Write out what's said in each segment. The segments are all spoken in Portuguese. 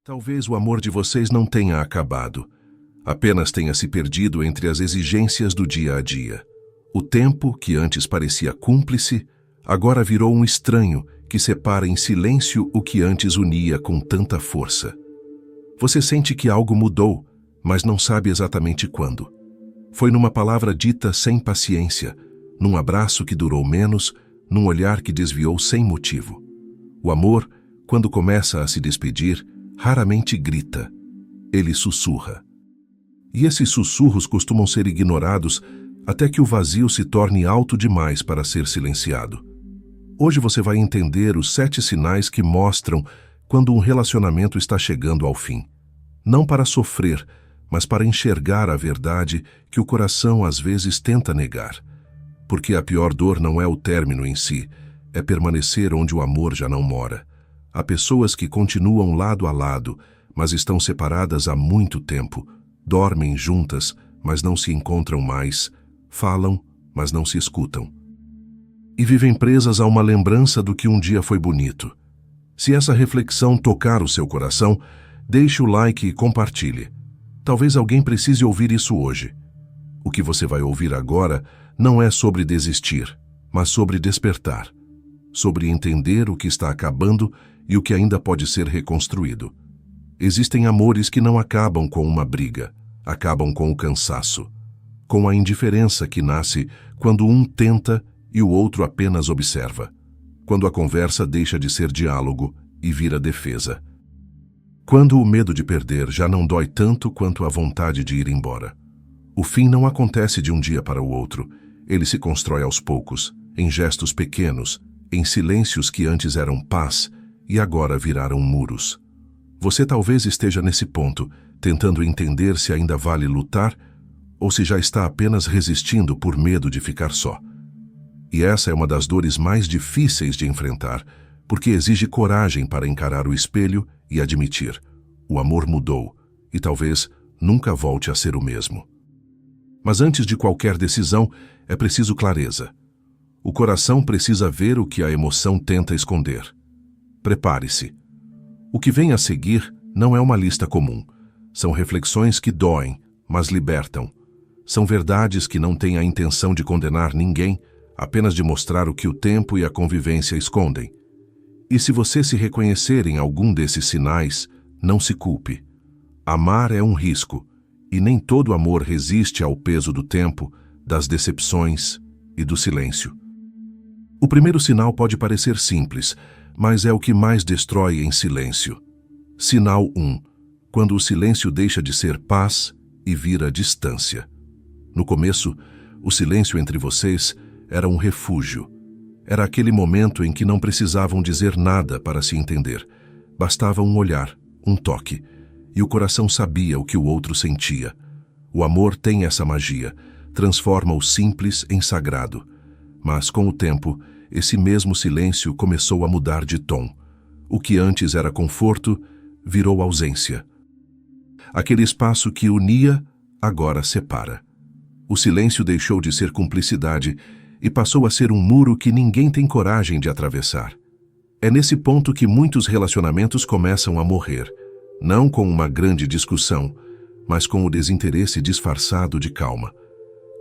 Talvez o amor de vocês não tenha acabado, apenas tenha se perdido entre as exigências do dia a dia. O tempo, que antes parecia cúmplice, agora virou um estranho que separa em silêncio o que antes unia com tanta força. Você sente que algo mudou, mas não sabe exatamente quando. Foi numa palavra dita sem paciência, num abraço que durou menos, num olhar que desviou sem motivo. O amor, quando começa a se despedir, raramente grita. Ele sussurra. E esses sussurros costumam ser ignorados até que o vazio se torne alto demais para ser silenciado. Hoje você vai entender os 7 sinais que mostram quando um relacionamento está chegando ao fim. Não para sofrer, mas para enxergar a verdade que o coração às vezes tenta negar. Porque a pior dor não é o término em si, é permanecer onde o amor já não mora. Há pessoas que continuam lado a lado, mas estão separadas há muito tempo, dormem juntas, mas não se encontram mais, falam, mas não se escutam. E vivem presas a uma lembrança do que um dia foi bonito. Se essa reflexão tocar o seu coração, deixe o like e compartilhe. Talvez alguém precise ouvir isso hoje. O que você vai ouvir agora não é sobre desistir, mas sobre despertar, sobre entender o que está acabando e o que ainda pode ser reconstruído. Existem amores que não acabam com uma briga, acabam com o cansaço, com a indiferença que nasce quando um tenta e o outro apenas observa, quando a conversa deixa de ser diálogo e vira defesa. Quando o medo de perder já não dói tanto quanto a vontade de ir embora. O fim não acontece de um dia para o outro, ele se constrói aos poucos, em gestos pequenos, em silêncios que antes eram paz e agora viraram muros. Você talvez esteja nesse ponto, tentando entender se ainda vale lutar ou se já está apenas resistindo por medo de ficar só. E essa é uma das dores mais difíceis de enfrentar, porque exige coragem para encarar o espelho e admitir: o amor mudou e talvez nunca volte a ser o mesmo. Mas antes de qualquer decisão, é preciso clareza. O coração precisa ver o que a emoção tenta esconder. Prepare-se. O que vem a seguir não é uma lista comum. São reflexões que doem, mas libertam. São verdades que não têm a intenção de condenar ninguém, apenas de mostrar o que o tempo e a convivência escondem. E se você se reconhecer em algum desses sinais, não se culpe. Amar é um risco, e nem todo amor resiste ao peso do tempo, das decepções e do silêncio. O primeiro sinal pode parecer simples, mas é o que mais destrói em silêncio. Sinal 1. Quando o silêncio deixa de ser paz e vira distância. No começo, o silêncio entre vocês era um refúgio. Era aquele momento em que não precisavam dizer nada para se entender. Bastava um olhar, um toque, e o coração sabia o que o outro sentia. O amor tem essa magia, transforma o simples em sagrado. Mas, com o tempo, esse mesmo silêncio começou a mudar de tom. O que antes era conforto, virou ausência. Aquele espaço que unia, agora separa. O silêncio deixou de ser cumplicidade e passou a ser um muro que ninguém tem coragem de atravessar. É nesse ponto que muitos relacionamentos começam a morrer, não com uma grande discussão, mas com o desinteresse disfarçado de calma.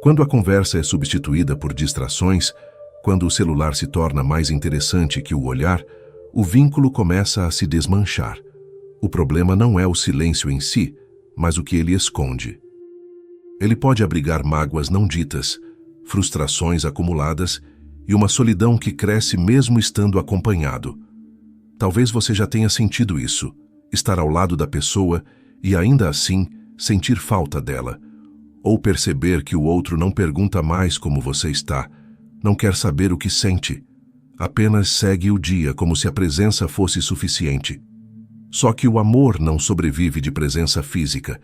Quando a conversa é substituída por distrações, quando o celular se torna mais interessante que o olhar, o vínculo começa a se desmanchar. O problema não é o silêncio em si, mas o que ele esconde. Ele pode abrigar mágoas não ditas, frustrações acumuladas e uma solidão que cresce mesmo estando acompanhado. Talvez você já tenha sentido isso, estar ao lado da pessoa e ainda assim sentir falta dela, ou perceber que o outro não pergunta mais como você está, não quer saber o que sente, apenas segue o dia como se a presença fosse suficiente. Só que o amor não sobrevive de presença física,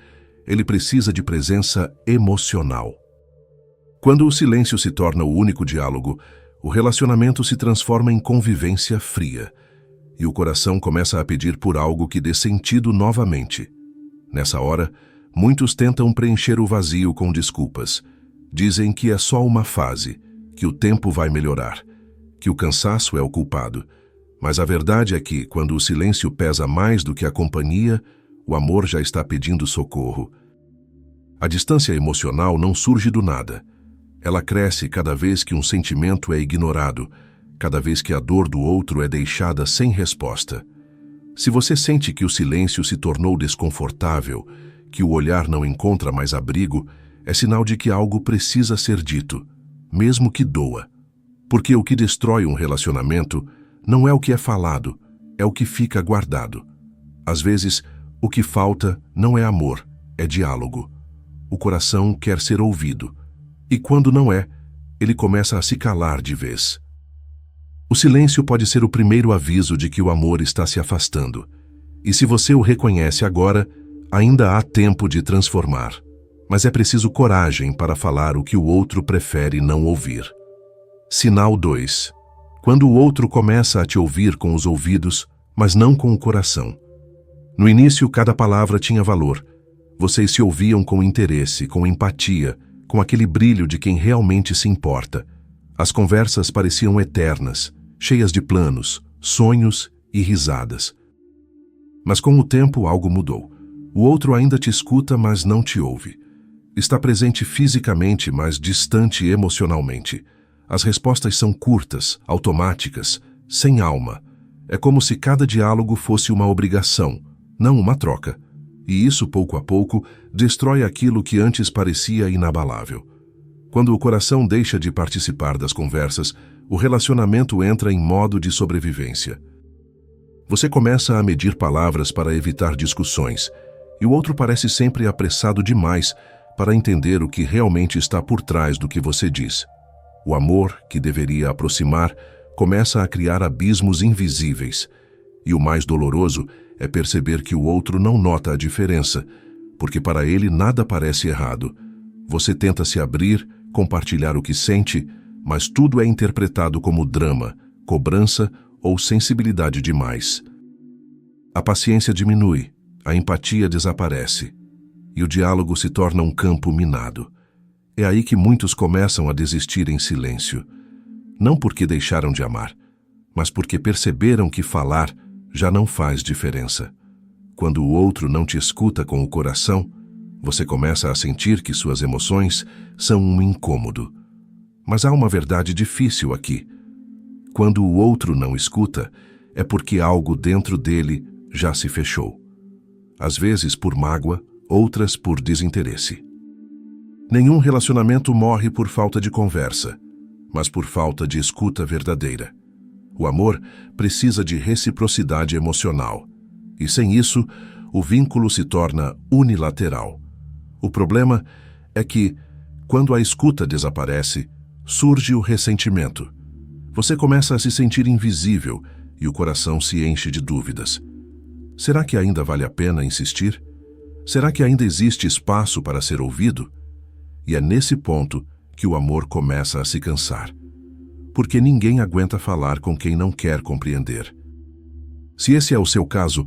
ele precisa de presença emocional. Quando o silêncio se torna o único diálogo, o relacionamento se transforma em convivência fria, e o coração começa a pedir por algo que dê sentido novamente. Nessa hora, muitos tentam preencher o vazio com desculpas. Dizem que é só uma fase, que o tempo vai melhorar, que o cansaço é o culpado. Mas a verdade é que, quando o silêncio pesa mais do que a companhia, o amor já está pedindo socorro. A distância emocional não surge do nada. Ela cresce cada vez que um sentimento é ignorado, cada vez que a dor do outro é deixada sem resposta. Se você sente que o silêncio se tornou desconfortável, que o olhar não encontra mais abrigo, é sinal de que algo precisa ser dito, mesmo que doa. Porque o que destrói um relacionamento não é o que é falado, é o que fica guardado. Às vezes, o que falta não é amor, é diálogo. O coração quer ser ouvido, e quando não é, ele começa a se calar de vez. O silêncio pode ser o primeiro aviso de que o amor está se afastando. E se você o reconhece agora, ainda há tempo de transformar. Mas é preciso coragem para falar o que o outro prefere não ouvir. Sinal 2. Quando o outro começa a te ouvir com os ouvidos, mas não com o coração. No início, cada palavra tinha valor. Vocês se ouviam com interesse, com empatia, com aquele brilho de quem realmente se importa. As conversas pareciam eternas, cheias de planos, sonhos e risadas. Mas com o tempo algo mudou. O outro ainda te escuta, mas não te ouve. Está presente fisicamente, mas distante emocionalmente. As respostas são curtas, automáticas, sem alma. É como se cada diálogo fosse uma obrigação, não uma troca. E isso, pouco a pouco, destrói aquilo que antes parecia inabalável. Quando o coração deixa de participar das conversas, o relacionamento entra em modo de sobrevivência. Você começa a medir palavras para evitar discussões, e o outro parece sempre apressado demais para entender o que realmente está por trás do que você diz. O amor, que deveria aproximar, começa a criar abismos invisíveis. E o mais doloroso é perceber que o outro não nota a diferença, porque para ele nada parece errado. Você tenta se abrir, compartilhar o que sente, mas tudo é interpretado como drama, cobrança ou sensibilidade demais. A paciência diminui, a empatia desaparece, e o diálogo se torna um campo minado. É aí que muitos começam a desistir em silêncio. Não porque deixaram de amar, mas porque perceberam que falar já não faz diferença. Quando o outro não te escuta com o coração, você começa a sentir que suas emoções são um incômodo. Mas há uma verdade difícil aqui. Quando o outro não escuta, é porque algo dentro dele já se fechou. Às vezes por mágoa, outras por desinteresse. Nenhum relacionamento morre por falta de conversa, mas por falta de escuta verdadeira. O amor precisa de reciprocidade emocional, e sem isso, o vínculo se torna unilateral. O problema é que, quando a escuta desaparece, surge o ressentimento. Você começa a se sentir invisível e o coração se enche de dúvidas. Será que ainda vale a pena insistir? Será que ainda existe espaço para ser ouvido? E é nesse ponto que o amor começa a se cansar. Porque ninguém aguenta falar com quem não quer compreender. Se esse é o seu caso,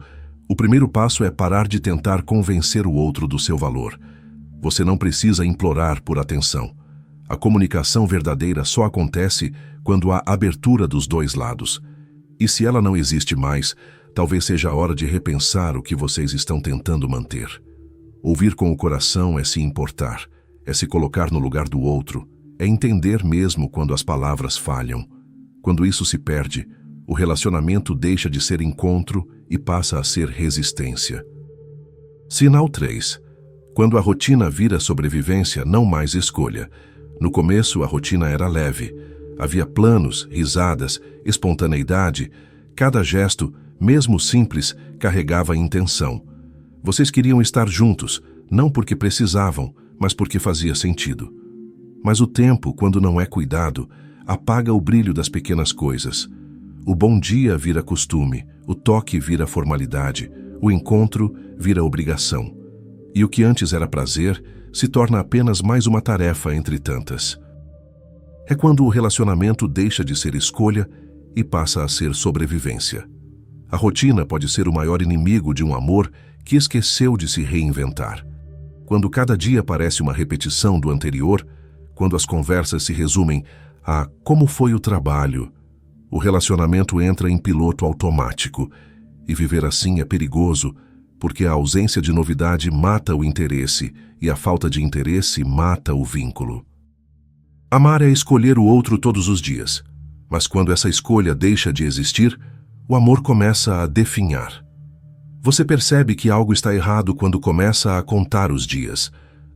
o primeiro passo é parar de tentar convencer o outro do seu valor. Você não precisa implorar por atenção. A comunicação verdadeira só acontece quando há abertura dos dois lados. E se ela não existe mais, talvez seja a hora de repensar o que vocês estão tentando manter. Ouvir com o coração é se importar, é se colocar no lugar do outro, é entender mesmo quando as palavras falham. Quando isso se perde, o relacionamento deixa de ser encontro e passa a ser resistência. Sinal 3. Quando a rotina vira sobrevivência, não mais escolha. No começo, a rotina era leve. Havia planos, risadas, espontaneidade. Cada gesto, mesmo simples, carregava intenção. Vocês queriam estar juntos, não porque precisavam, mas porque fazia sentido. Mas o tempo, quando não é cuidado, apaga o brilho das pequenas coisas. O bom dia vira costume, o toque vira formalidade, o encontro vira obrigação. E o que antes era prazer se torna apenas mais uma tarefa entre tantas. É quando o relacionamento deixa de ser escolha e passa a ser sobrevivência. A rotina pode ser o maior inimigo de um amor que esqueceu de se reinventar. Quando cada dia parece uma repetição do anterior, quando as conversas se resumem a como foi o trabalho, O relacionamento entra em piloto automático, e viver assim é perigoso, porque a ausência de novidade mata o interesse, e a falta de interesse mata o vínculo. Amar é escolher o outro todos os dias, mas quando essa escolha deixa de existir, o amor começa a definhar. Você percebe que algo está errado quando começa a contar os dias,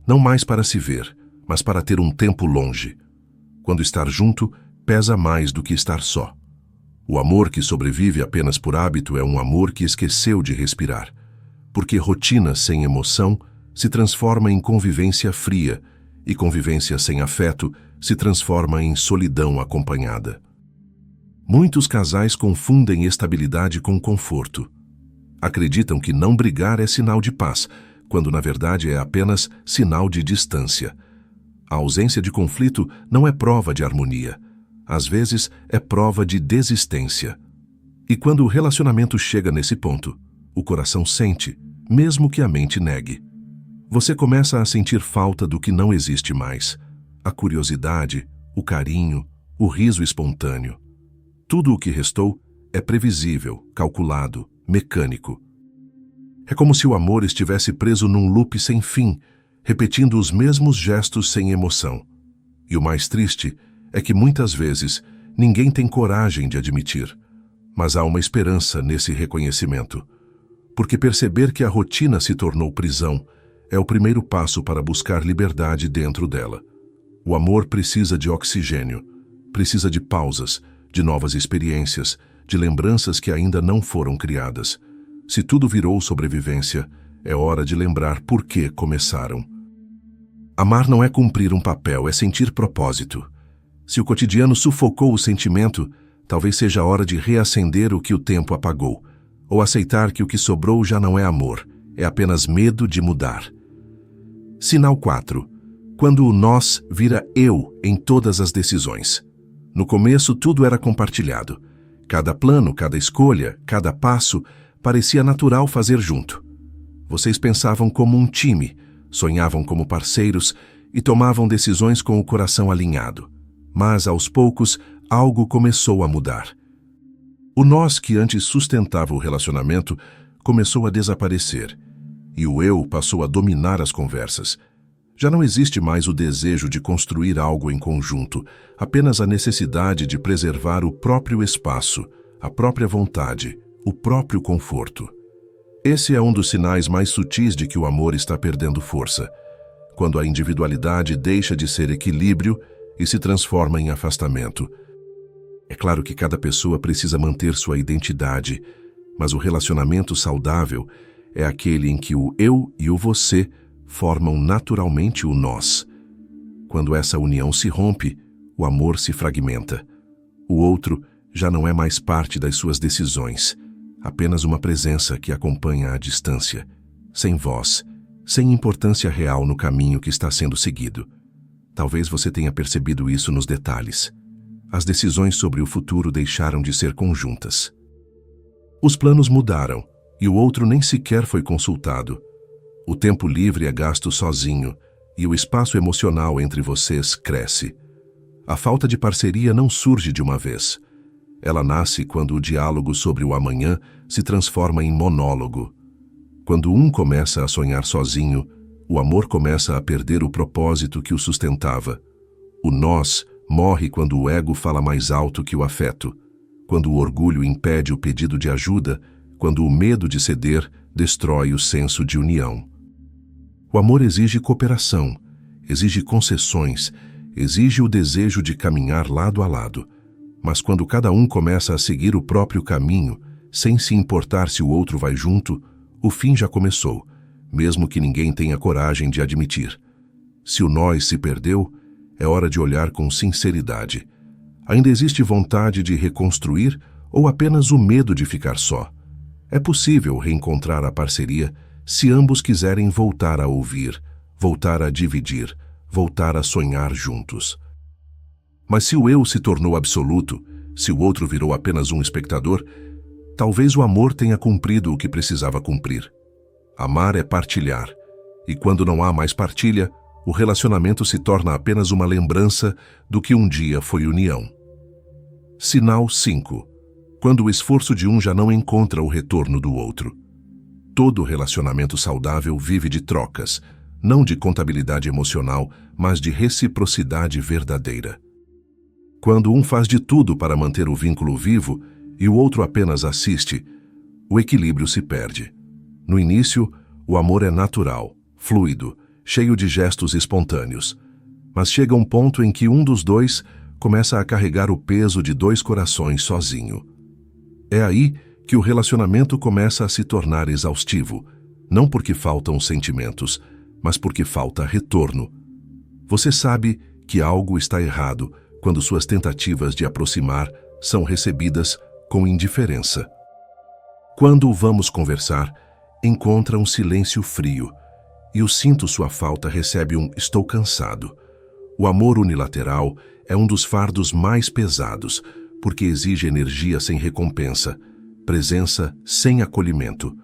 não mais para se ver, mas para ter um tempo longe. Quando estar junto pesa mais do que estar só. O amor que sobrevive apenas por hábito é um amor que esqueceu de respirar, porque rotina sem emoção se transforma em convivência fria, e convivência sem afeto se transforma em solidão acompanhada. Muitos casais confundem estabilidade com conforto. Acreditam que não brigar é sinal de paz, quando na verdade é apenas sinal de distância. A ausência de conflito não é prova de harmonia. Às vezes é prova de desistência. E quando o relacionamento chega nesse ponto, o coração sente, mesmo que a mente negue. Você começa a sentir falta do que não existe mais. A curiosidade, o carinho, o riso espontâneo. Tudo o que restou é previsível, calculado, mecânico. É como se o amor estivesse preso num loop sem fim, repetindo os mesmos gestos sem emoção. E o mais triste é que muitas vezes ninguém tem coragem de admitir, mas há uma esperança nesse reconhecimento. Porque perceber que a rotina se tornou prisão é o primeiro passo para buscar liberdade dentro dela. O amor precisa de oxigênio, precisa de pausas, de novas experiências, de lembranças que ainda não foram criadas. Se tudo virou sobrevivência, é hora de lembrar por que começaram. Amar não é cumprir um papel, é sentir propósito. Se o cotidiano sufocou o sentimento, talvez seja a hora de reacender o que o tempo apagou, ou aceitar que o que sobrou já não é amor, é apenas medo de mudar. Sinal 4. Quando o nós vira eu em todas as decisões. No começo tudo era compartilhado. Cada plano, cada escolha, cada passo parecia natural fazer junto. Vocês pensavam como um time, sonhavam como parceiros e tomavam decisões com o coração alinhado. Mas, aos poucos, algo começou a mudar. O nós que antes sustentava o relacionamento começou a desaparecer, e o eu passou a dominar as conversas. Já não existe mais o desejo de construir algo em conjunto, apenas a necessidade de preservar o próprio espaço, a própria vontade, o próprio conforto. Esse é um dos sinais mais sutis de que o amor está perdendo força, quando a individualidade deixa de ser equilíbrio e se transforma em afastamento. É claro que cada pessoa precisa manter sua identidade, mas o relacionamento saudável é aquele em que o eu e o você formam naturalmente o nós. Quando essa união se rompe, o amor se fragmenta. O outro já não é mais parte das suas decisões, apenas uma presença que acompanha à distância, sem voz, sem importância real no caminho que está sendo seguido. Talvez você tenha percebido isso nos detalhes. As decisões sobre o futuro deixaram de ser conjuntas. Os planos mudaram, e o outro nem sequer foi consultado. O tempo livre é gasto sozinho, e o espaço emocional entre vocês cresce. A falta de parceria não surge de uma vez. Ela nasce quando o diálogo sobre o amanhã se transforma em monólogo. Quando um começa a sonhar sozinho, o amor começa a perder o propósito que o sustentava. O nós morre quando o ego fala mais alto que o afeto, quando o orgulho impede o pedido de ajuda, quando o medo de ceder destrói o senso de união. O amor exige cooperação, exige concessões, exige o desejo de caminhar lado a lado. Mas quando cada um começa a seguir o próprio caminho, sem se importar se o outro vai junto, o fim já começou, mesmo que ninguém tenha coragem de admitir. Se o nós se perdeu, é hora de olhar com sinceridade. Ainda existe vontade de reconstruir ou apenas o medo de ficar só? É possível reencontrar a parceria se ambos quiserem voltar a ouvir, voltar a dividir, voltar a sonhar juntos. Mas se o eu se tornou absoluto, se o outro virou apenas um espectador, talvez o amor tenha cumprido o que precisava cumprir. Amar é partilhar, e quando não há mais partilha, o relacionamento se torna apenas uma lembrança do que um dia foi união. Sinal 5. Quando o esforço de um já não encontra o retorno do outro. Todo relacionamento saudável vive de trocas, não de contabilidade emocional, mas de reciprocidade verdadeira. Quando um faz de tudo para manter o vínculo vivo e o outro apenas assiste, o equilíbrio se perde. No início, o amor é natural, fluido, cheio de gestos espontâneos. Mas chega um ponto em que um dos dois começa a carregar o peso de dois corações sozinho. É aí que o relacionamento começa a se tornar exaustivo, não porque faltam sentimentos, mas porque falta retorno. Você sabe que algo está errado quando suas tentativas de aproximar são recebidas com indiferença. Quando vamos conversar, encontra um silêncio frio, e o sinto sua falta recebe um estou cansado. O amor unilateral é um dos fardos mais pesados, porque exige energia sem recompensa, presença sem acolhimento.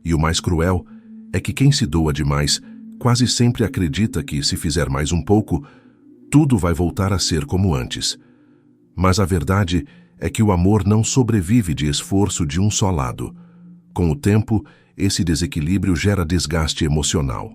E o mais cruel é que quem se doa demais quase sempre acredita que, se fizer mais um pouco, tudo vai voltar a ser como antes. Mas a verdade é que o amor não sobrevive de esforço de um só lado. Com o tempo, esse desequilíbrio gera desgaste emocional.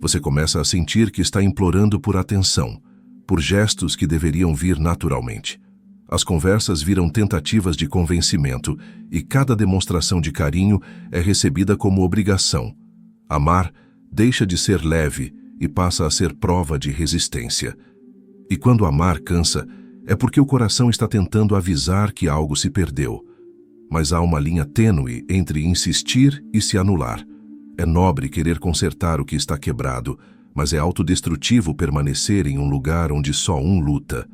Você começa a sentir que está implorando por atenção, por gestos que deveriam vir naturalmente. As conversas viram tentativas de convencimento e cada demonstração de carinho é recebida como obrigação. Amar deixa de ser leve e passa a ser prova de resistência. E quando amar cansa, é porque o coração está tentando avisar que algo se perdeu. Mas há uma linha tênue entre insistir e se anular. É nobre querer consertar o que está quebrado, mas é autodestrutivo permanecer em um lugar onde só um luta.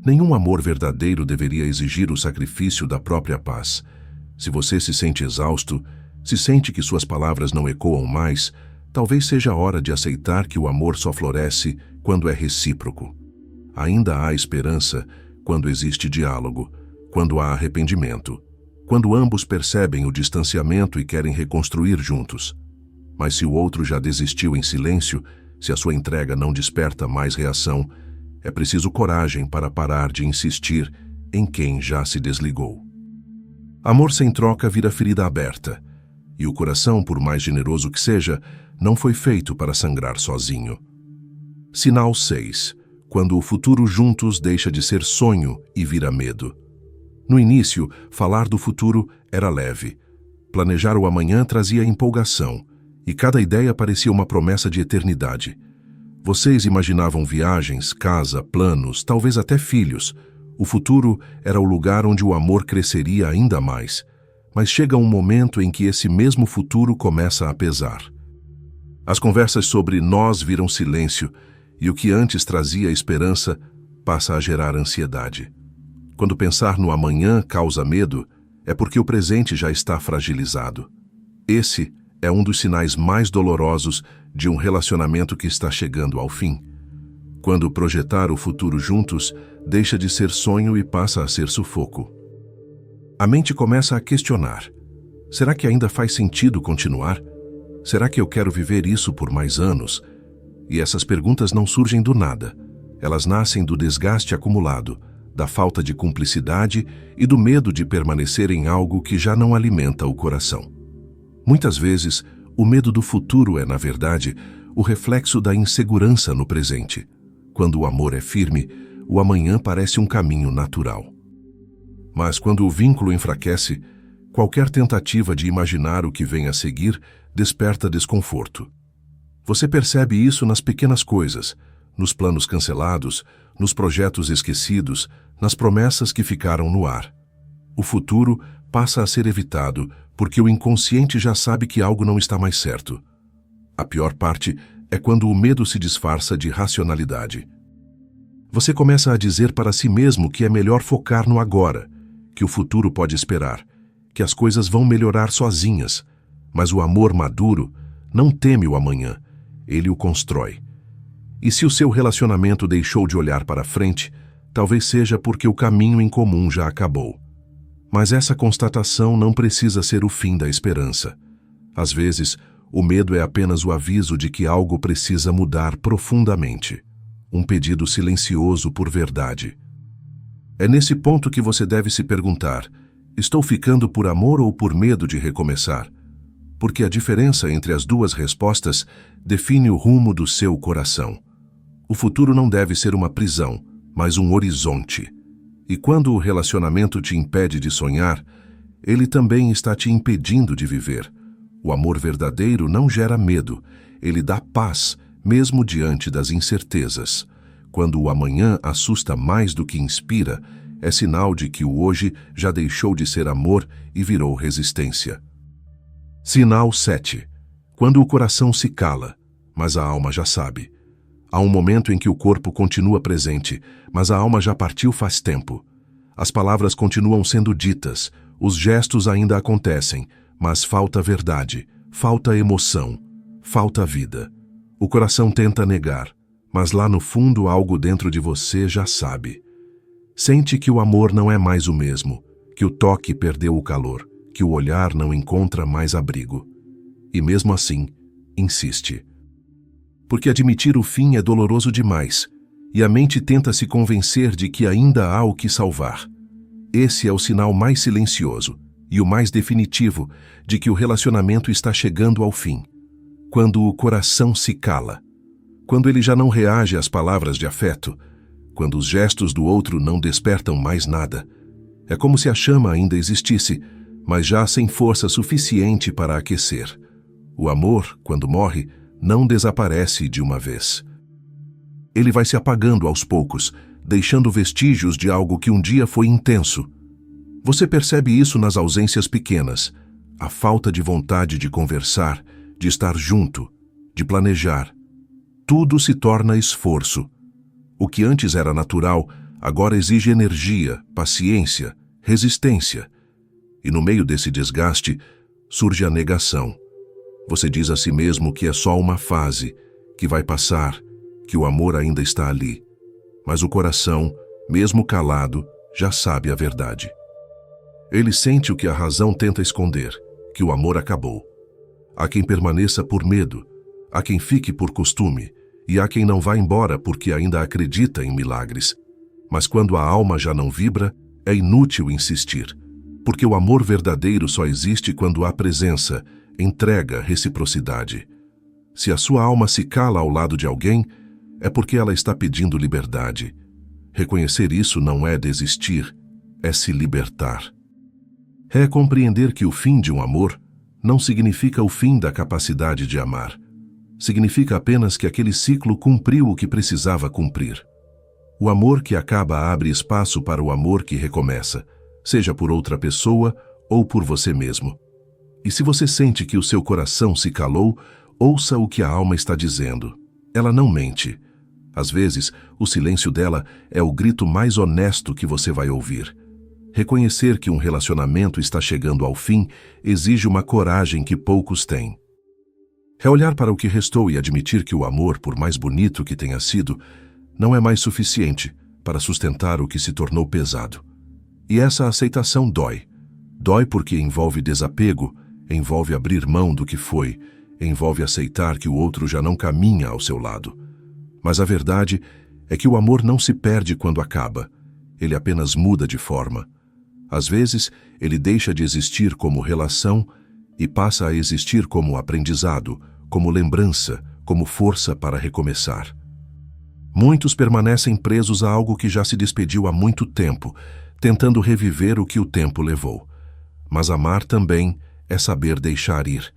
Nenhum amor verdadeiro deveria exigir o sacrifício da própria paz. Se você se sente exausto, se sente que suas palavras não ecoam mais, talvez seja a hora de aceitar que o amor só floresce quando é recíproco. Ainda há esperança quando existe diálogo, quando há arrependimento, quando ambos percebem o distanciamento e querem reconstruir juntos. Mas se o outro já desistiu em silêncio, se a sua entrega não desperta mais reação, é preciso coragem para parar de insistir em quem já se desligou. Amor sem troca vira ferida aberta, e o coração, por mais generoso que seja, não foi feito para sangrar sozinho. Sinal 6. Quando o futuro juntos deixa de ser sonho e vira medo. No início, falar do futuro era leve. Planejar o amanhã trazia empolgação, e cada ideia parecia uma promessa de eternidade. Vocês imaginavam viagens, casa, planos, talvez até filhos. O futuro era o lugar onde o amor cresceria ainda mais. Mas chega um momento em que esse mesmo futuro começa a pesar. As conversas sobre nós viram silêncio, e o que antes trazia esperança passa a gerar ansiedade. Quando pensar no amanhã causa medo, é porque o presente já está fragilizado. Esse é um dos sinais mais dolorosos de um relacionamento que está chegando ao fim. Quando projetar o futuro juntos, deixa de ser sonho e passa a ser sufoco. A mente começa a questionar. Será que ainda faz sentido continuar? Será que eu quero viver isso por mais anos? E essas perguntas não surgem do nada. Elas nascem do desgaste acumulado, da falta de cumplicidade e do medo de permanecer em algo que já não alimenta o coração. Muitas vezes, o medo do futuro é, na verdade, o reflexo da insegurança no presente. Quando o amor é firme, o amanhã parece um caminho natural. Mas quando o vínculo enfraquece, qualquer tentativa de imaginar o que vem a seguir desperta desconforto. Você percebe isso nas pequenas coisas, nos planos cancelados, nos projetos esquecidos, nas promessas que ficaram no ar. O futuro passa a ser evitado porque o inconsciente já sabe que algo não está mais certo. A pior parte é quando o medo se disfarça de racionalidade. Você começa a dizer para si mesmo que é melhor focar no agora, que o futuro pode esperar, que as coisas vão melhorar sozinhas, mas o amor maduro não teme o amanhã, ele o constrói. E se o seu relacionamento deixou de olhar para frente, talvez seja porque o caminho em comum já acabou. Mas essa constatação não precisa ser o fim da esperança. Às vezes, o medo é apenas o aviso de que algo precisa mudar profundamente. Um pedido silencioso por verdade. É nesse ponto que você deve se perguntar: estou ficando por amor ou por medo de recomeçar? Porque a diferença entre as duas respostas define o rumo do seu coração. O futuro não deve ser uma prisão, mas um horizonte. E quando o relacionamento te impede de sonhar, ele também está te impedindo de viver. O amor verdadeiro não gera medo, ele dá paz, mesmo diante das incertezas. Quando o amanhã assusta mais do que inspira, é sinal de que o hoje já deixou de ser amor e virou resistência. Sinal 7. Quando o coração se cala, mas a alma já sabe. Há um momento em que o corpo continua presente, mas a alma já partiu faz tempo. As palavras continuam sendo ditas, os gestos ainda acontecem, mas falta verdade, falta emoção, falta vida. O coração tenta negar, mas lá no fundo algo dentro de você já sabe. Sente que o amor não é mais o mesmo, que o toque perdeu o calor, que o olhar não encontra mais abrigo. E mesmo assim, insiste. Porque admitir o fim é doloroso demais, e a mente tenta se convencer de que ainda há o que salvar. Esse é o sinal mais silencioso e o mais definitivo de que o relacionamento está chegando ao fim. Quando o coração se cala, quando ele já não reage às palavras de afeto, quando os gestos do outro não despertam mais nada. É como se a chama ainda existisse, mas já sem força suficiente para aquecer. O amor, quando morre, não desaparece de uma vez. Ele vai se apagando aos poucos, deixando vestígios de algo que um dia foi intenso. Você percebe isso nas ausências pequenas, a falta de vontade de conversar, de estar junto, de planejar. Tudo se torna esforço. O que antes era natural, agora exige energia, paciência, resistência. E no meio desse desgaste, surge a negação. Você diz a si mesmo que é só uma fase, que vai passar, que o amor ainda está ali. Mas o coração, mesmo calado, já sabe a verdade. Ele sente o que a razão tenta esconder, que o amor acabou. Há quem permaneça por medo, há quem fique por costume, e há quem não vá embora porque ainda acredita em milagres. Mas quando a alma já não vibra, é inútil insistir, porque o amor verdadeiro só existe quando há presença, entrega, reciprocidade. Se a sua alma se cala ao lado de alguém, é porque ela está pedindo liberdade. Reconhecer isso não é desistir, é se libertar. É compreender que o fim de um amor não significa o fim da capacidade de amar. Significa apenas que aquele ciclo cumpriu o que precisava cumprir. O amor que acaba abre espaço para o amor que recomeça, seja por outra pessoa ou por você mesmo. E se você sente que o seu coração se calou, ouça o que a alma está dizendo. Ela não mente. Às vezes, o silêncio dela é o grito mais honesto que você vai ouvir. Reconhecer que um relacionamento está chegando ao fim exige uma coragem que poucos têm. É olhar para o que restou e admitir que o amor, por mais bonito que tenha sido, não é mais suficiente para sustentar o que se tornou pesado. E essa aceitação dói. Dói porque envolve desapego, envolve abrir mão do que foi, envolve aceitar que o outro já não caminha ao seu lado. Mas a verdade é que o amor não se perde quando acaba, ele apenas muda de forma. Às vezes, ele deixa de existir como relação e passa a existir como aprendizado, como lembrança, como força para recomeçar. Muitos permanecem presos a algo que já se despediu há muito tempo, tentando reviver o que o tempo levou. Mas amar também é saber deixar ir.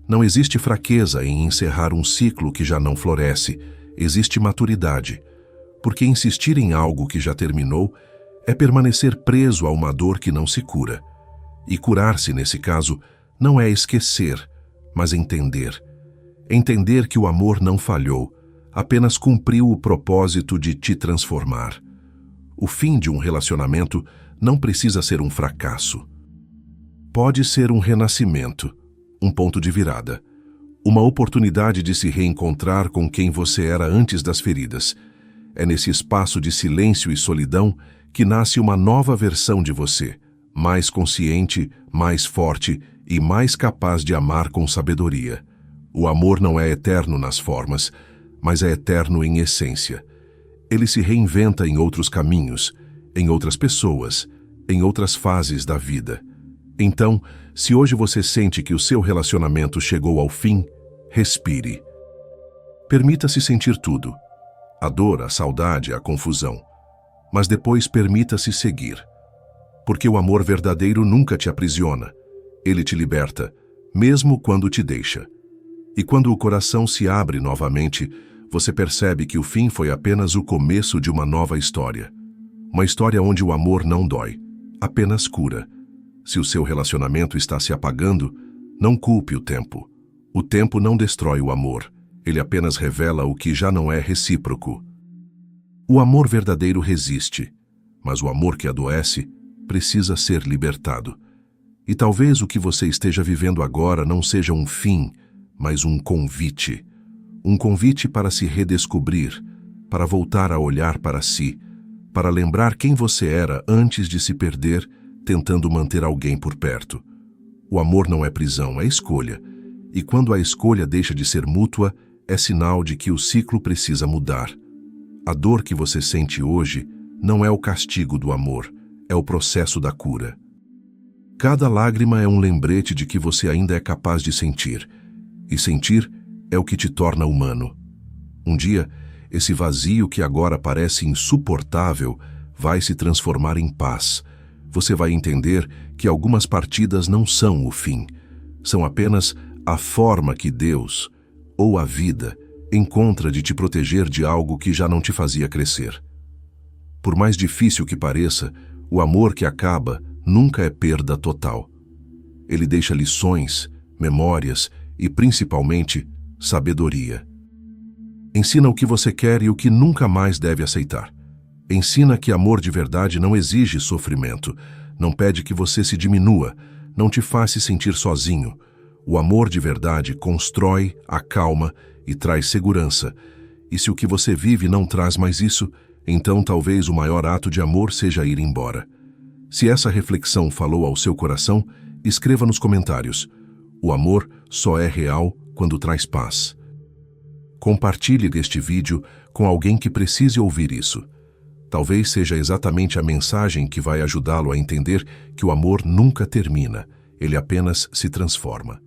Não existe fraqueza em encerrar um ciclo que já não floresce, existe maturidade. Porque insistir em algo que já terminou é permanecer preso a uma dor que não se cura. E curar-se, nesse caso, não é esquecer, mas entender. Entender que o amor não falhou, apenas cumpriu o propósito de te transformar. O fim de um relacionamento não precisa ser um fracasso. Pode ser um renascimento, um ponto de virada, uma oportunidade de se reencontrar com quem você era antes das feridas. É nesse espaço de silêncio e solidão que nasce uma nova versão de você, mais consciente, mais forte e mais capaz de amar com sabedoria. O amor não é eterno nas formas, mas é eterno em essência. Ele se reinventa em outros caminhos. em outras pessoas, em outras fases da vida. Então, se hoje você sente que o seu relacionamento chegou ao fim, respire. Permita-se sentir tudo: a dor, a saudade, a confusão. Mas depois permita-se seguir. Porque o amor verdadeiro nunca te aprisiona. Ele te liberta, mesmo quando te deixa. E quando o coração se abre novamente, você percebe que o fim foi apenas o começo de uma nova história. Uma história onde o amor não dói, apenas cura. Se o seu relacionamento está se apagando, não culpe o tempo. O tempo não destrói o amor, ele apenas revela o que já não é recíproco. O amor verdadeiro resiste, mas o amor que adoece precisa ser libertado. E talvez o que você esteja vivendo agora não seja um fim, mas um convite. Um convite para se redescobrir, para voltar a olhar para si, para lembrar quem você era antes de se perder tentando manter alguém por perto. O amor não é prisão, é escolha. E quando a escolha deixa de ser mútua, é sinal de que o ciclo precisa mudar. A dor que você sente hoje não é o castigo do amor, é o processo da cura. Cada lágrima é um lembrete de que você ainda é capaz de sentir. E sentir é o que te torna humano. Um dia, esse vazio que agora parece insuportável vai se transformar em paz. Você vai entender que algumas partidas não são o fim. São apenas a forma que Deus, ou a vida, encontra de te proteger de algo que já não te fazia crescer. Por mais difícil que pareça, o amor que acaba nunca é perda total. Ele deixa lições, memórias e, principalmente, sabedoria. Ensina o que você quer e o que nunca mais deve aceitar. Ensina que amor de verdade não exige sofrimento, não pede que você se diminua, não te faz se sentir sozinho. O amor de verdade constrói, acalma e traz segurança. E se o que você vive não traz mais isso, então talvez o maior ato de amor seja ir embora. Se essa reflexão falou ao seu coração, escreva nos comentários. O amor só é real quando traz paz. Compartilhe este vídeo com alguém que precise ouvir isso. Talvez seja exatamente a mensagem que vai ajudá-lo a entender que o amor nunca termina, ele apenas se transforma.